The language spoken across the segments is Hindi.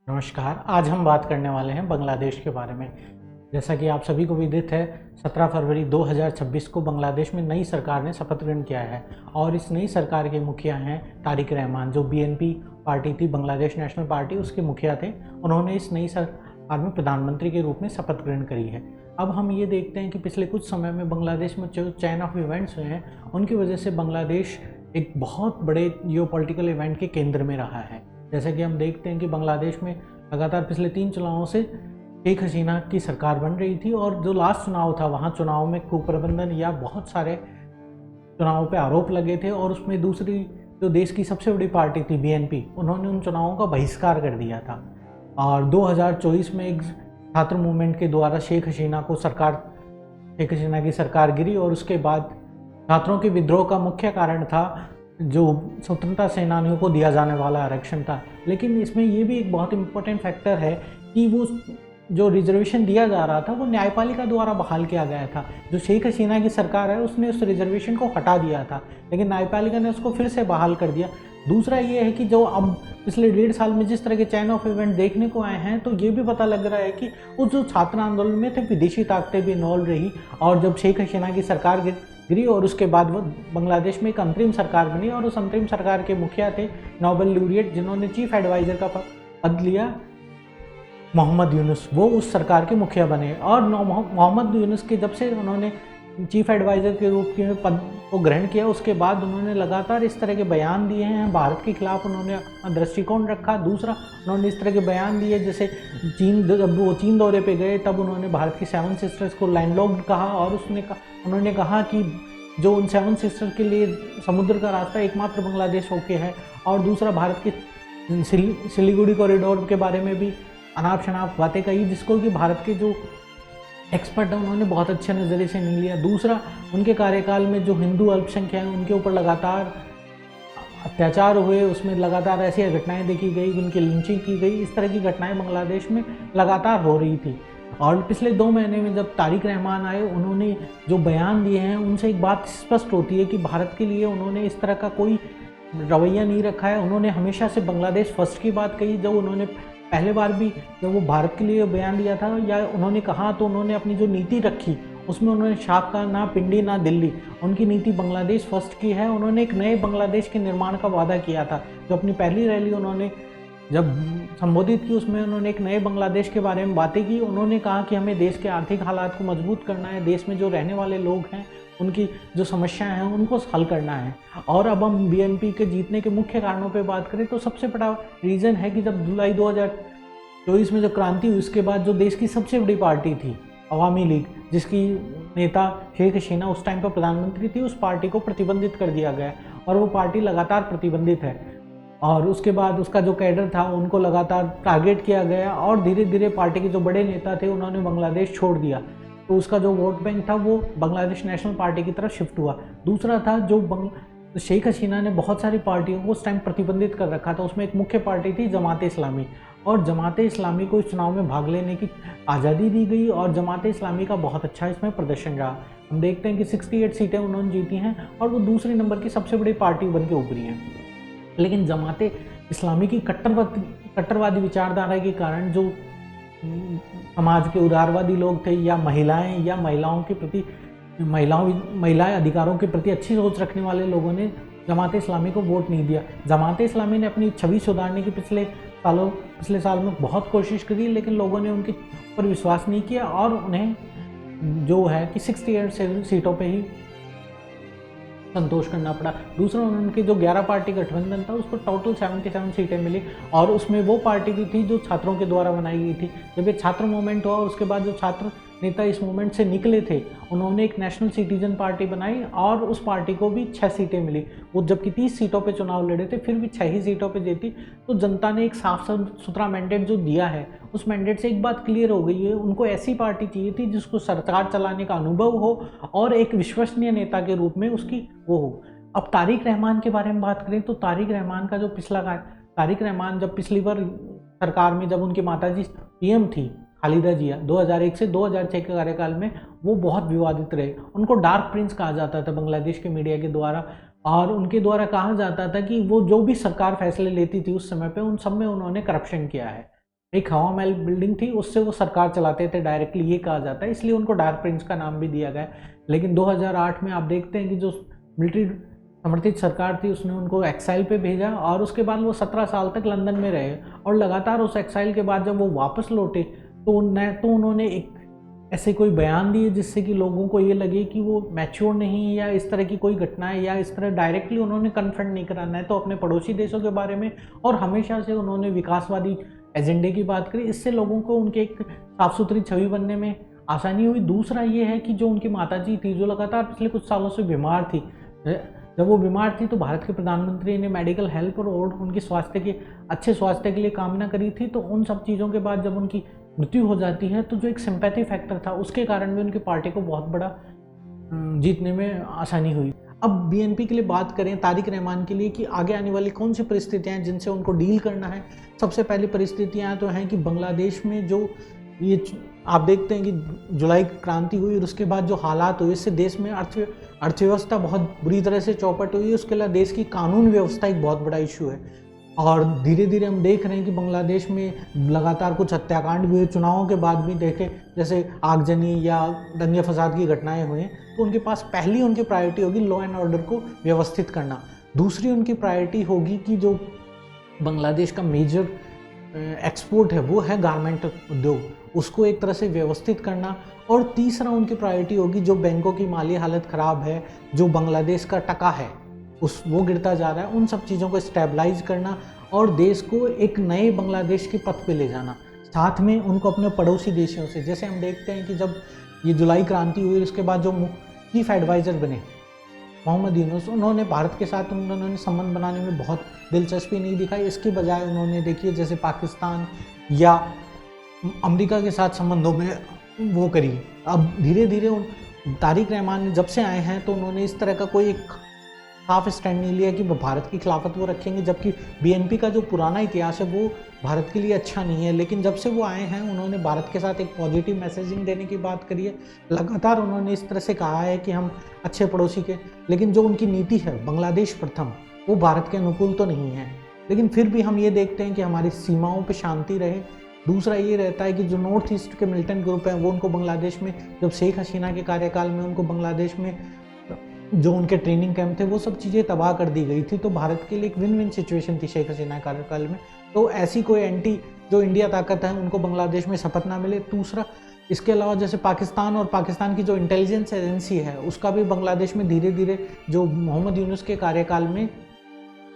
नमस्कार। आज हम बात करने वाले हैं बांग्लादेश के बारे में। जैसा कि आप सभी को विदित है, 17 फरवरी 2026 को बांग्लादेश में नई सरकार ने शपथ ग्रहण किया है और इस नई सरकार के मुखिया हैं तारिक रहमान, जो बीएनपी पार्टी थी, बांग्लादेश नेशनल पार्टी, उसके मुखिया थे। उन्होंने इस नई सरकार में प्रधानमंत्री के रूप में शपथ ग्रहण करी है। अब हम ये देखते हैं कि पिछले कुछ समय में बांग्लादेश में जो चैन ऑफ इवेंट्स हुए हैं, उनकी वजह से बांग्लादेश एक बहुत बड़े जियोपॉलिटिकल इवेंट के केंद्र में रहा है। जैसे कि हम देखते हैं कि बांग्लादेश में लगातार पिछले 3 चुनावों से शेख हसीना की सरकार बन रही थी और जो लास्ट चुनाव था, वहाँ चुनाव में कुप्रबंधन या बहुत सारे चुनावों पे आरोप लगे थे और उसमें दूसरी जो देश की सबसे बड़ी पार्टी थी बीएनपी, उन्होंने उन चुनावों का बहिष्कार कर दिया था। और 2024 में एक छात्र मूवमेंट के द्वारा शेख हसीना की सरकार गिरी और उसके बाद छात्रों के विद्रोह का मुख्य कारण था जो स्वतंत्रता सेनानियों को दिया जाने वाला आरक्षण था। लेकिन इसमें ये भी एक बहुत इम्पोर्टेंट फैक्टर है कि वो जो रिजर्वेशन दिया जा रहा था वो न्यायपालिका द्वारा बहाल किया गया था। जो शेख हसीना की सरकार है उसने उस रिजर्वेशन को हटा दिया था, लेकिन न्यायपालिका ने उसको फिर से बहाल कर दिया। दूसरा ये है कि जो अब पिछले 1.5 साल में जिस तरह के चैन ऑफ इवेंट देखने को आए हैं, तो ये भी पता लग रहा है कि उस जो छात्र आंदोलन में थे विदेशी ताकतें भी इन्वॉल्व रही। और जब शेख हसीना की सरकार गिरी और उसके बाद वो बांग्लादेश में एक अंतरिम सरकार बनी और उस अंतरिम सरकार के मुखिया थे नोबेल लॉरेट, जिन्होंने चीफ एडवाइज़र का पद लिया, मोहम्मद यूनुस। वो उस सरकार के मुखिया बने और मोहम्मद यूनुस के जब से उन्होंने चीफ एडवाइज़र के रूप के पद को ग्रहण किया, उसके बाद उन्होंने लगातार इस तरह के बयान दिए हैं। भारत के खिलाफ उन्होंने अपना दृष्टिकोण रखा। दूसरा, उन्होंने इस तरह के बयान दिए, जैसे जब वो चीन दौरे पे गए तब उन्होंने भारत की 7 सिस्टर्स को लैंडलॉक्ड कहा और उन्होंने कहा कि जो उन 7 सिस्टर के लिए समुद्र का रास्ता एकमात्र बांग्लादेश होके है। और दूसरा, भारत के सिलीगुड़ी कॉरिडोर के बारे में भी अनाप शनाप बातें कही, जिसको कि भारत के जो एक्सपर्ट हैं उन्होंने बहुत अच्छे नज़रिए से नहीं लिया। दूसरा, उनके कार्यकाल में जो हिंदू अल्पसंख्यक हैं उनके ऊपर लगातार अत्याचार हुए, उसमें लगातार ऐसी घटनाएं देखी गई, उनकी लिंचिंग की गई। इस तरह की घटनाएं बांग्लादेश में लगातार हो रही थी। और पिछले 2 महीने में जब तारिक रहमान आए, उन्होंने जो बयान दिए हैं उनसे एक बात स्पष्ट होती है कि भारत के लिए उन्होंने इस तरह का कोई रवैया नहीं रखा है। उन्होंने हमेशा से बांग्लादेश फर्स्ट की बात कही। जब उन्होंने पहले बार भी जब वो भारत के लिए बयान दिया था या उन्होंने कहा, तो उन्होंने अपनी जो नीति रखी उसमें उन्होंने साफ कहा, ना पिंडी ना दिल्ली, उनकी नीति बांग्लादेश फर्स्ट की है। उन्होंने एक नए बांग्लादेश के निर्माण का वादा किया था। जो अपनी पहली रैली उन्होंने जब संबोधित की, उसमें उन्होंने एक नए बांग्लादेश के बारे में बातें की। उन्होंने कहा कि हमें देश के आर्थिक हालात को मजबूत करना है, देश में जो रहने वाले लोग हैं उनकी जो समस्याएं हैं उनको हल करना है। और अब हम बीएनपी के जीतने के मुख्य कारणों पर बात करें तो सबसे बड़ा रीज़न है कि जब जुलाई 2024 में जो क्रांति हुई, उसके बाद जो देश की सबसे बड़ी पार्टी थी अवामी लीग, जिसकी नेता शेख हसीना उस टाइम पर प्रधानमंत्री थी, उस पार्टी को प्रतिबंधित कर दिया गया और वो पार्टी लगातार प्रतिबंधित है। और उसके बाद उसका जो कैडर था उनको लगातार टारगेट किया गया और धीरे धीरे पार्टी के जो बड़े नेता थे उन्होंने बांग्लादेश छोड़ दिया। तो उसका जो वोट बैंक था वो बांग्लादेश नेशनल पार्टी की तरफ शिफ्ट हुआ। दूसरा था, जो शेख हसीना ने बहुत सारी पार्टियों को उस टाइम प्रतिबंधित कर रखा था, उसमें एक मुख्य पार्टी थी जमात इस्लामी, और जमात इस्लामी को इस चुनाव में भाग लेने की आज़ादी दी गई और जमात इस्लामी का बहुत अच्छा इसमें प्रदर्शन रहा। हम देखते हैं कि 68 सीटें उन्होंने जीती हैं और वो दूसरे नंबर की सबसे बड़ी पार्टी बन के उभरी हैं। लेकिन जमात इस्लामी की कट्टरवादी विचारधारा के कारण जो समाज के उदारवादी लोग थे या महिलाओं के प्रति महिलाएं अधिकारों के प्रति अच्छी सोच रखने वाले लोगों ने जमात इस्लामी को वोट नहीं दिया। जमात इस्लामी ने अपनी छवि सुधारने की पिछले साल में बहुत कोशिश करी, लेकिन लोगों ने उनके ऊपर विश्वास नहीं किया और उन्हें जो है कि 68 सीटों पे ही संतोष करना पड़ा। दूसरा, उनके जो 11 पार्टी गठबंधन था उसको टोटल 77 सीटें मिली और उसमें वो पार्टी भी थी जो छात्रों के द्वारा बनाई गई थी। जब ये छात्र मूवमेंट हुआ, उसके बाद जो छात्र नेता इस मूवमेंट से निकले थे उन्होंने एक नेशनल सिटीजन पार्टी बनाई और उस पार्टी को भी 6 सीटें मिली। वो जबकि 30 सीटों पे चुनाव लड़े थे, फिर भी 6 ही सीटों पे जीती। तो जनता ने एक साफ सुथरा मैंडेट जो दिया है, उस मैंडेट से एक बात क्लियर हो गई है, उनको ऐसी पार्टी चाहिए थी जिसको सरकार चलाने का अनुभव हो और एक विश्वसनीय नेता के रूप में उसकी वो हो। अब तारिक रहमान के बारे में बात करें तो तारिक रहमान का जो तारिक रहमान जब पिछली बार सरकार में जब उनकी माताजी पीएम थी खालिदा जिया 2001 से 2006 के कार्यकाल में, वो बहुत विवादित रहे। उनको डार्क प्रिंस कहा जाता था बांग्लादेश के मीडिया के द्वारा और उनके द्वारा कहा जाता था कि वो जो भी सरकार फैसले लेती थी उस समय पे उन सब में उन्होंने करप्शन किया है। एक हवा महल बिल्डिंग थी, उससे वो सरकार चलाते थे डायरेक्टली, ये कहा जाता है, इसलिए उनको डार्क प्रिंस का नाम भी दिया गया। लेकिन 2008 में आप देखते हैं कि जो मिलिट्री समर्थित सरकार थी उसने उनको एक्साइल पे भेजा और उसके बाद वो 17 साल तक लंदन में रहे और लगातार उस एक्साइल के बाद जब वो वापस लौटे तो उन्होंने एक ऐसे कोई बयान दिए जिससे कि लोगों को ये लगे कि वो मैच्योर नहीं, या इस तरह की कोई घटनाएं, या इस तरह डायरेक्टली उन्होंने कन्फ्रंट नहीं कराना है तो अपने पड़ोसी देशों के बारे में, और हमेशा से उन्होंने विकासवादी एजेंडे की बात करी। इससे लोगों को उनके एक साफ सुथरी छवि बनने में आसानी हुई। दूसरा ये है कि जो उनकी माताजी थी जो लगातार पिछले कुछ सालों से बीमार थी, जब वो बीमार थी तो भारत के प्रधानमंत्री ने मेडिकल हेल्प और उनके स्वास्थ्य के अच्छे स्वास्थ्य के लिए कामना करी थी। तो उन सब चीज़ों के बाद जब उनकी मृत्यु हो जाती है तो जो एक सिंपैथी फैक्टर था उसके कारण भी उनकी पार्टी को बहुत बड़ा जीतने में आसानी हुई। अब बीएनपी के लिए बात करें, तारिक रहमान के लिए कि आगे आने वाली कौन सी परिस्थितियां हैं जिनसे उनको डील करना है। सबसे पहली परिस्थितियां तो हैं कि बांग्लादेश में जो ये आप देखते हैं कि जुलाई क्रांति हुई और उसके बाद जो हालात हुए, इससे देश में अर्थव्यवस्था बहुत बुरी तरह से चौपट हुई। उसके अलावा देश की कानून व्यवस्था एक बहुत बड़ा इशू है और धीरे धीरे हम देख रहे हैं कि बांग्लादेश में लगातार कुछ हत्याकांड भी हुए, चुनावों के बाद भी देखे जैसे आगजनी या दंगे फसाद की घटनाएं हुई। तो उनके पास पहली उनकी प्रायोरिटी होगी लॉ एंड ऑर्डर को व्यवस्थित करना। दूसरी उनकी प्रायोरिटी होगी कि जो बांग्लादेश का मेजर एक्सपोर्ट है वो है गारमेंट उद्योग, उसको एक तरह से व्यवस्थित करना। और तीसरा उनकी प्रायोरिटी होगी जो बैंकों की माली हालत ख़राब है, जो बांग्लादेश का टका है वो गिरता जा रहा है, उन सब चीज़ों को स्टेबलाइज करना और देश को एक नए बांग्लादेश के पथ पे ले जाना। साथ में उनको अपने पड़ोसी देशों से, जैसे हम देखते हैं कि जब ये जुलाई क्रांति हुई उसके बाद जो चीफ एडवाइज़र बने मोहम्मद यूनुस, उन्होंने भारत के साथ उन्होंने संबंध बनाने में बहुत दिलचस्पी नहीं दिखाई। इसके बजाय उन्होंने देखिए जैसे पाकिस्तान या अमेरिका के साथ संबंधों में वो करी। अब धीरे धीरे तारिक रहमान जब से आए हैं तो उन्होंने इस तरह का कोई एक साफ स्टैंड नहीं लिया कि वो भारत की खिलाफत वो रखेंगे, जबकि बीएनपी का जो पुराना इतिहास है वो भारत के लिए अच्छा नहीं है। लेकिन जब से वो आए हैं उन्होंने भारत के साथ एक पॉजिटिव मैसेजिंग देने की बात करी है। लगातार उन्होंने इस तरह से कहा है कि हम अच्छे पड़ोसी के, लेकिन जो उनकी नीति है बांग्लादेश प्रथम वो भारत के अनुकूल तो नहीं है। लेकिन फिर भी हम ये देखते हैं कि हमारी सीमाओं पर शांति रहे। दूसरा ये रहता है कि जो नॉर्थ ईस्ट के मिलिटेंट ग्रुप हैं वो उनको बांग्लादेश में, जब शेख हसीना के कार्यकाल में उनको बांग्लादेश में जो उनके ट्रेनिंग कैंप थे वो सब चीज़ें तबाह कर दी गई थी। तो भारत के लिए एक विन विन सिचुएशन थी शेख हसीना कार्यकाल में। तो ऐसी कोई एंटी जो इंडिया ताकत है उनको बांग्लादेश में शपथ ना मिले। दूसरा इसके अलावा जैसे पाकिस्तान और पाकिस्तान की जो इंटेलिजेंस एजेंसी है उसका भी बांग्लादेश में धीरे धीरे जो मोहम्मद यूनुस के कार्यकाल में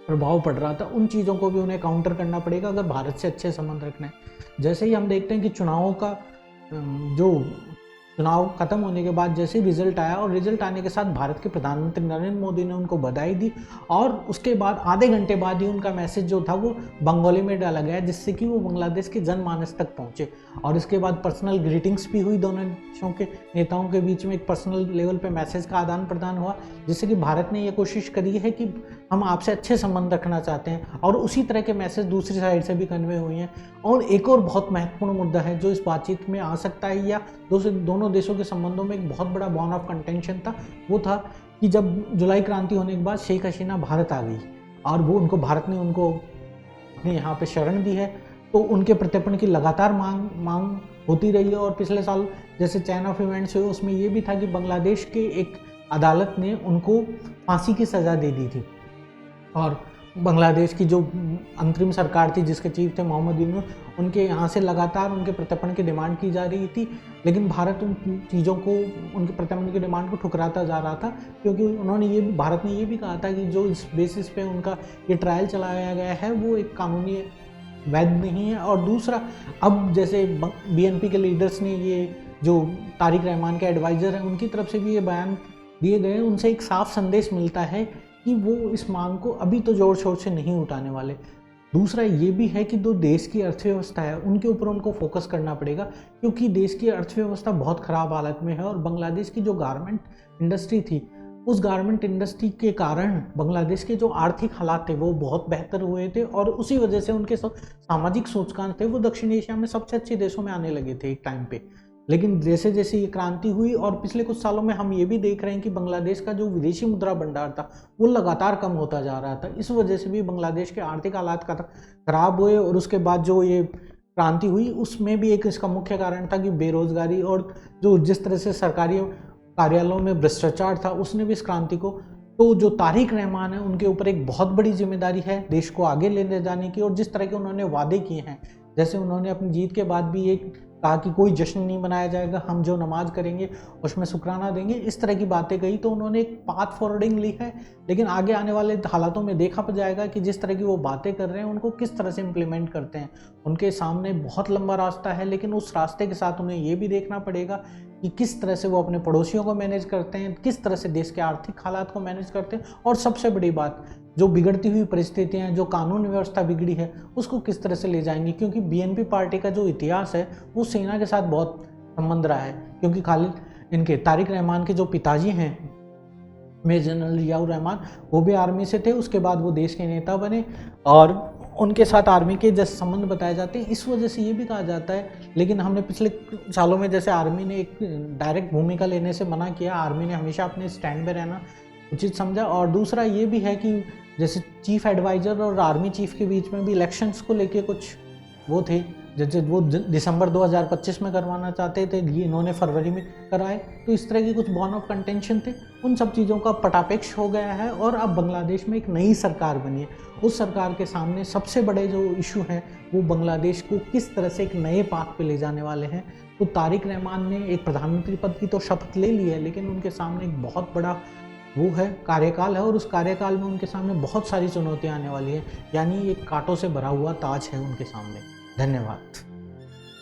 प्रभाव पड़ रहा था, उन चीज़ों को भी उन्हें काउंटर करना पड़ेगा अगर भारत से अच्छे संबंध रखना है। जैसे ही हम देखते हैं कि चुनावों का जो चुनाव खत्म होने के बाद जैसे रिजल्ट आया और रिजल्ट आने के साथ भारत के प्रधानमंत्री नरेंद्र मोदी ने उनको बधाई दी और उसके बाद आधे घंटे बाद ही उनका मैसेज जो था वो बंगाली में डाला गया जिससे कि वो बांग्लादेश के जनमानस तक पहुंचे। और इसके बाद पर्सनल ग्रीटिंग्स भी हुई, दोनों देशों के नेताओं के बीच में एक पर्सनल लेवल पे मैसेज का आदान प्रदान हुआ, जिससे कि भारत ने ये कोशिश करी है कि हम आपसे अच्छे संबंध रखना चाहते हैं और उसी तरह के मैसेज दूसरी साइड से भी कन्वे हुए हैं। और एक और बहुत महत्वपूर्ण मुद्दा है जो इस बातचीत में आ सकता है या दोनों देशों के संबंधों में एक बहुत बड़ा बॉन ऑफ कंटेंशन था, वो था कि जब जुलाई क्रांति होने के बाद शेख हसीना भारत आ गई और वो भारत ने उनको अपने यहाँ पे शरण दी है, तो उनके प्रत्यर्पण की लगातार मांग होती रही है। और पिछले साल जैसे चैन ऑफ इवेंट्स हुए उसमें ये भी था कि बांग्लादेश के एक अदालत ने उनको फांसी की सज़ा दे दी थी और बांग्लादेश की जो अंतरिम सरकार थी जिसके चीफ थे मोहम्मद यूनुस, उनके यहाँ से लगातार उनके प्रत्यर्पण की डिमांड की जा रही थी, लेकिन भारत उन चीज़ों को, उनके प्रत्यर्पण की डिमांड को ठुकराता जा रहा था क्योंकि भारत ने ये भी कहा था कि जो इस बेसिस पे उनका ये ट्रायल चलाया गया है वो एक कानूनी वैध नहीं है। और दूसरा अब जैसे बीएनपी के लीडर्स ने ये जो तारिक रहमान के एडवाइज़र हैं उनकी तरफ से भी ये बयान दिए गए, उनसे एक साफ संदेश मिलता है कि वो इस मांग को अभी तो जोर शोर से नहीं उठाने वाले। दूसरा ये भी है कि जो देश की अर्थव्यवस्था है उनके ऊपर उनको फोकस करना पड़ेगा क्योंकि देश की अर्थव्यवस्था बहुत ख़राब हालत में है और बांग्लादेश की जो गारमेंट इंडस्ट्री थी उस गारमेंट इंडस्ट्री के कारण बांग्लादेश के जो आर्थिक हालात थे वो बहुत बेहतर हुए थे और उसी वजह से उनके सामाजिक सूचकांक थे वो दक्षिण एशिया में सबसे अच्छे देशों में आने लगे थे एक टाइम पे। लेकिन जैसे जैसे ये क्रांति हुई और पिछले कुछ सालों में हम ये भी देख रहे हैं कि बांग्लादेश का जो विदेशी मुद्रा भंडार था वो लगातार कम होता जा रहा था। इस वजह से भी बांग्लादेश के आर्थिक हालात खराब हुए और उसके बाद जो ये क्रांति हुई उसमें भी एक इसका मुख्य कारण था कि बेरोजगारी और जो जिस तरह से सरकारी कार्यालयों में भ्रष्टाचार था उसने भी इस क्रांति को, तो जो तारिक रहमान है उनके ऊपर एक बहुत बड़ी जिम्मेदारी है देश को आगे ले जाने की। और जिस तरह के उन्होंने वादे किए हैं, जैसे उन्होंने अपनी जीत के बाद भी एक कहा कि कोई जश्न नहीं मनाया जाएगा, हम जो नमाज करेंगे उसमें शुक्राना देंगे, इस तरह की बातें कही, तो उन्होंने एक पाथ फॉरवर्डिंग ली है। लेकिन आगे आने वाले हालातों में देखा जाएगा कि जिस तरह की वो बातें कर रहे हैं उनको किस तरह से इम्प्लीमेंट करते हैं। उनके सामने बहुत लंबा रास्ता है, लेकिन उस रास्ते के साथ उन्हें ये भी देखना पड़ेगा कि किस तरह से वो अपने पड़ोसियों को मैनेज करते हैं, किस तरह से देश के आर्थिक हालात को मैनेज करते हैं, और सबसे बड़ी बात जो बिगड़ती हुई परिस्थितियां हैं, जो कानून व्यवस्था बिगड़ी है, उसको किस तरह से ले जाएंगे। क्योंकि बीएनपी पार्टी का जो इतिहास है वो सेना के साथ बहुत संबंध रहा है, क्योंकि खालिद इनके तारिक रहमान के जो पिताजी हैं मेजर जनरल जियाउर रहमान, वो भी आर्मी से थे, उसके बाद वो देश के नेता बने और उनके साथ आर्मी के जैसे संबंध बताए जाते हैं। इस वजह से ये भी कहा जाता है, लेकिन हमने पिछले सालों में जैसे आर्मी ने एक डायरेक्ट भूमिका लेने से मना किया, आर्मी ने हमेशा अपने स्टैंड पे रहना उचित समझा। और दूसरा ये भी है कि जैसे चीफ एडवाइज़र और आर्मी चीफ के बीच में भी इलेक्शंस को लेके कुछ वो थे, जैसे वो दिसंबर 2025 में करवाना चाहते थे, ये इन्होंने फरवरी में कराए, तो इस तरह की कुछ बॉर्न ऑफ कंटेंशन थे। उन सब चीज़ों का पटापेक्ष हो गया है और अब बांग्लादेश में एक नई सरकार बनी है। उस सरकार के सामने सबसे बड़े जो इशू हैं वो बांग्लादेश को किस तरह से एक नए पाथ पे ले जाने वाले हैं। तो तारिक रहमान ने एक प्रधानमंत्री पद की तो शपथ ले ली है, लेकिन उनके सामने एक बहुत बड़ा वो है कार्यकाल है, और उस कार्यकाल में उनके सामने बहुत सारी चुनौतियां आने वाली है, यानी एक कांटों से भरा हुआ ताज है उनके सामने। धन्यवाद।